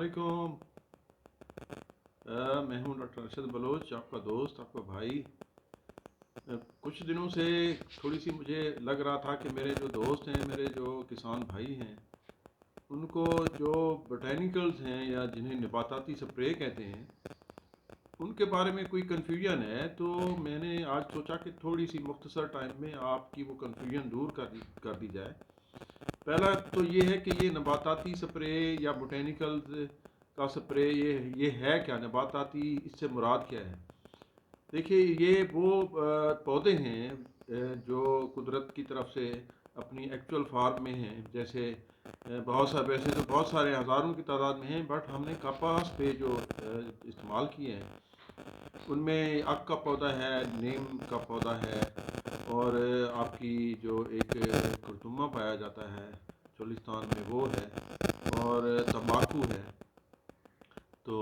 अस्सलामुअलैकुम। मैं हूं डॉक्टर अरशद बलोच, आपका दोस्त, आपका भाई। कुछ दिनों से थोड़ी सी मुझे लग रहा था कि मेरे जो दोस्त हैं, मेरे जो किसान भाई हैं, उनको जो बोटैनिकल्स हैं या जिन्हें नबाताती स्प्रे कहते हैं, उनके बारे में कोई कन्फ्यूजन है। तो मैंने आज सोचा कि थोड़ी सी मुख्तसर टाइम में आपकी वो कन्फ्यूजन दूर कर दी जाए। पहला तो ये है कि ये नबाताती स्प्रे या बोटैनिकल्स का स्प्रे ये है क्या, नबाताती इससे मुराद क्या है। देखिए, ये वो पौधे हैं जो कुदरत की तरफ से अपनी एक्चुअल फार्म में हैं। जैसे बहुत सारे, वैसे तो बहुत सारे हज़ारों की तादाद में हैं, बट हमने कपास पे जो इस्तेमाल किए हैं उनमें अक का पौधा है, नीम का पौधा है, और आपकी जो एक कुरतुमा पाया जाता है चोलिस्तान में वो है, और तंबाकू है। तो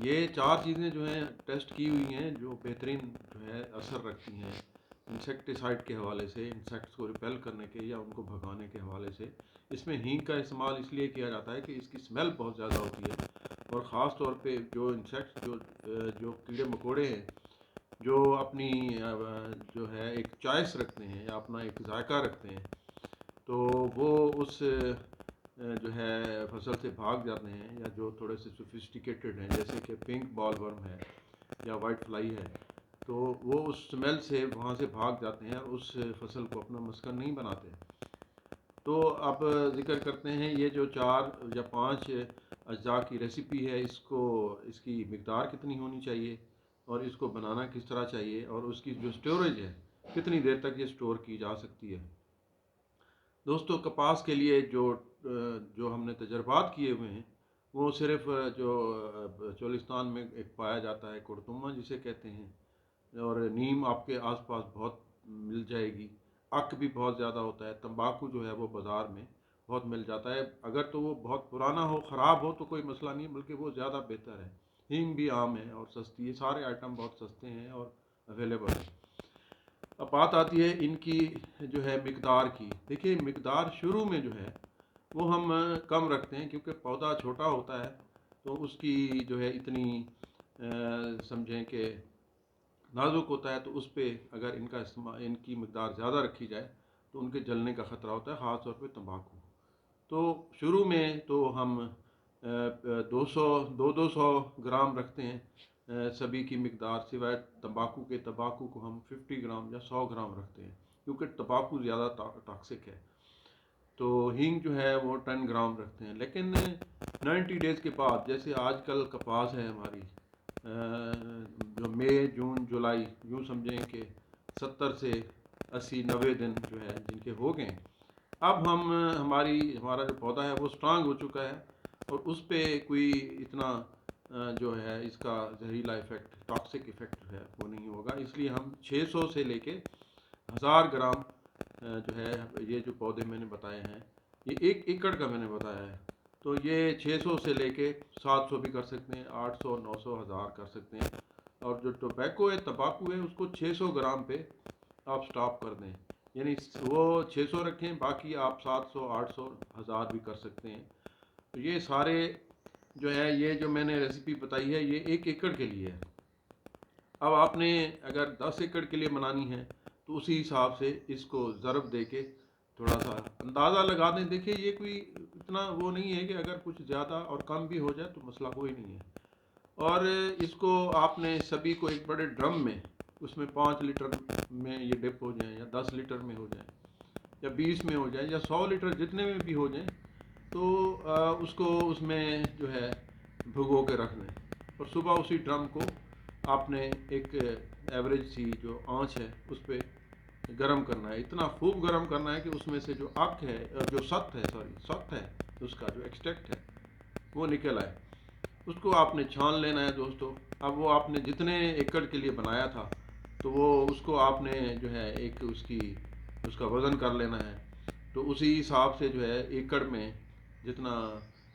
ये चार चीज़ें जो हैं टेस्ट की हुई हैं, जो बेहतरीन जो है असर रखती हैं इंसेक्टिसाइड के हवाले से, इंसेक्ट्स को रिपेल करने के या उनको भगाने के हवाले से। इसमें हींग का इस्तेमाल इसलिए किया जाता है कि इसकी स्मेल बहुत ज़्यादा होती है, और ख़ास तौर पे जो इंसेक्ट्स जो कीड़े मकोड़े हैं, जो अपनी जो है एक चॉइस रखते हैं या अपना एक जायका रखते हैं, तो वो उस जो है फसल से भाग जाते हैं, या जो थोड़े से सोफिस्टिकेटेड हैं जैसे कि पिंक बॉलवर्म है या वाइट फ्लाई है, तो वो उस स्मेल से वहाँ से भाग जाते हैं और उस फसल को अपना मस्कन नहीं बनाते। तो अब जिक्र करते हैं ये जो 4 या 5 अज्जा की रेसिपी है, इसकी मिकदार कितनी होनी चाहिए, और इसको बनाना किस तरह चाहिए, और उसकी जो स्टोरेज है कितनी देर तक ये स्टोर की जा सकती है। दोस्तों, कपास के लिए जो हमने तजर्बात किए हुए हैं, वो सिर्फ जो चोलिस्तान में एक पाया जाता है कुरतुमा जिसे कहते हैं, और नीम आपके आसपास बहुत मिल जाएगी। अक भी बहुत ज़्यादा होता है। तंबाकू जो है वो बाज़ार में बहुत मिल जाता है। अगर तो वो बहुत पुराना हो, ख़राब हो, तो कोई मसला नहीं, बल्कि वो ज़्यादा बेहतर है। हींग भी आम है और सस्ती, ये सारे आइटम बहुत सस्ते हैं और अवेलेबल हैं। अब बात आती है इनकी जो है मिकदार की। देखिए, मिकदार शुरू में जो है वो हम कम रखते हैं, क्योंकि पौधा छोटा होता है, तो उसकी जो है इतनी समझें कि नाजुक होता है, तो उस पर अगर इनकी मिकदार ज़्यादा रखी जाए तो उनके जलने का ख़तरा होता है, ख़ास तौर पे तंबाकू। तो शुरू में तो हम 200 ग्राम रखते हैं सभी की मिकदार, सिवाय तंबाकू को हम 50 ग्राम या 100 ग्राम रखते हैं, क्योंकि तंबाकू ज़्यादा टॉक्सिक है। तो हींग जो है वो 10 ग्राम रखते हैं। लेकिन 90 डेज़ के बाद, जैसे आजकल कपास है हमारी, जो मई जून जुलाई, यूँ समझें कि 70 से 80-90 दिन जो है जिनके हो गए, अब हमारा जो पौधा है वो स्ट्रांग हो चुका है, और उस पर कोई इतना जो है इसका जहरीला इफ़ेक्ट, टॉक्सिक इफ़ेक्ट जो है वो नहीं होगा। इसलिए हम 600 से लेके 1000 ग्राम जो है, ये जो पौधे मैंने बताए हैं, ये 1 एकड़ का मैंने बताया है, तो ये 600 से लेके 700 भी कर सकते हैं, 800, 900, 1000 कर सकते हैं। और जो टोबैको है, तंबाकू है, उसको 600 ग्राम पे आप स्टॉप कर दें, यानी वो 600 रखें, बाकी आप 700, 800, 1000 भी कर सकते हैं। तो ये सारे जो है, ये जो मैंने रेसिपी बताई है, ये 1 एकड़ के लिए है। अब आपने अगर 10 एकड़ के लिए बनानी है, तो उसी हिसाब से इसको ज़रब दे के थोड़ा सा अंदाज़ा लगा दें। देखिए, ये कोई इतना वो नहीं है कि अगर कुछ ज़्यादा और कम भी हो जाए तो मसला कोई नहीं है। और इसको आपने सभी को एक बड़े ड्रम में, उसमें 5 लीटर में ये डिप हो जाए, या 10 लीटर में हो जाए, या 20 में हो जाए, या 100 लीटर, जितने में भी हो जाए, तो उसको उसमें जो है भिगो के रख दें, और सुबह उसी ड्रम को आपने एक एवरेज सी जो आंच है उस पर गर्म करना है। इतना खूब गर्म करना है कि उसमें से जो अक है, जो सत है, उसका जो एक्सट्रैक्ट है वो निकल आए। उसको आपने छान लेना है दोस्तों। अब वो आपने जितने एकड़ के लिए बनाया था, तो वो उसको आपने जो है एक उसका वज़न कर लेना है। तो उसी हिसाब से जो है एकड़ में जितना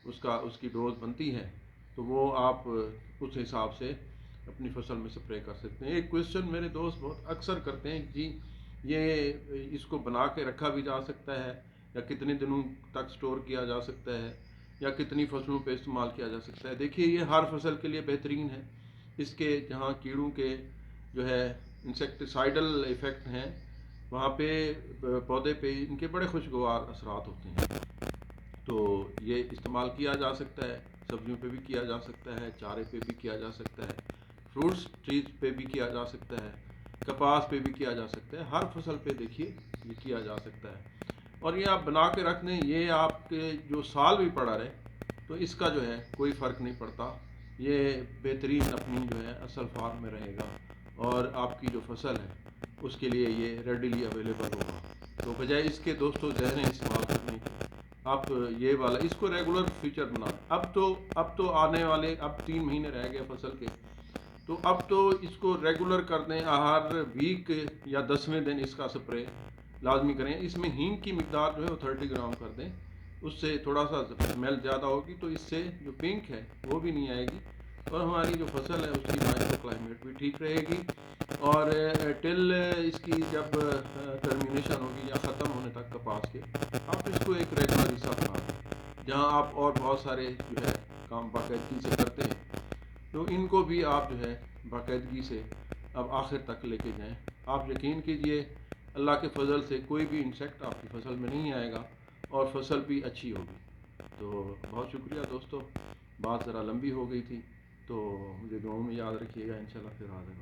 उसकी डोज बनती है, तो वो आप उस हिसाब से अपनी फसल में स्प्रे कर सकते हैं। एक क्वेश्चन मेरे दोस्त बहुत अक्सर करते हैं, जी ये इसको बना के रखा भी जा सकता है, या कितने दिनों तक स्टोर किया जा सकता है। या कितनी फसलों पे इस्तेमाल किया जा सकता है। देखिए ये हर फसल के लिए बेहतरीन है। इसके जहाँ कीड़ों के जो है इंसेक्टिसाइडल इफ़ेक्ट हैं, वहाँ पे पौधे पे इनके बड़े खुशगवार असरात होते हैं। तो ये इस्तेमाल किया जा सकता है, सब्जियों पे भी किया जा सकता है, चारे पे भी किया जा सकता है, फ्रूट्स ट्रीज पे भी किया जा सकता है, कपास पे भी किया जा सकता है। हर फसल पे देखिए ये किया जा सकता है। और ये आप बना के रख दें, ये आपके जो साल भी पड़ा रहे तो इसका जो है कोई फ़र्क नहीं पड़ता। ये बेहतरीन अपनी जो है असल फार्म में रहेगा और आपकी जो फसल है उसके लिए ये रेडिली अवेलेबल होगा। तो बजाय इसके दोस्तों जहरें इस्तेमाल करने के, आप ये वाला इसको रेगुलर फीचर बनाएं। अब तो आने वाले अब 3 महीने रह गए फसल के, तो अब तो इसको रेगुलर कर दें। हर वीक या 10वें दिन इसका स्प्रे लाजमी करें। इसमें हींग की मिकदार जो है वो 30 ग्राम कर दें, उससे थोड़ा सा स्मेल ज़्यादा होगी तो इससे जो पिंक है वो भी नहीं आएगी और हमारी जो फसल है उसकी माइक्रो क्लाइमेट भी ठीक रहेगी। और टिल इसकी जब टर्मिनेशन होगी या ख़त्म होने तक कपास के, आप इसको एक रेगुलर हिस्सा बना दें जहाँ आप और बहुत सारे जो है काम बाकायदगी से करते हैं। तो इनको भी आप जो है बाकायदगी से अब आखिर तक लेके जाएं। आप यकीन कीजिए अल्लाह के फजल से कोई भी इंसेक्ट आपकी फसल में नहीं आएगा और फसल भी अच्छी होगी। तो बहुत शुक्रिया दोस्तों, बात ज़रा लंबी हो गई थी, तो मुझे दुआओं में याद रखिएगा। इंशाल्लाह फिर हाज़िर होंगे।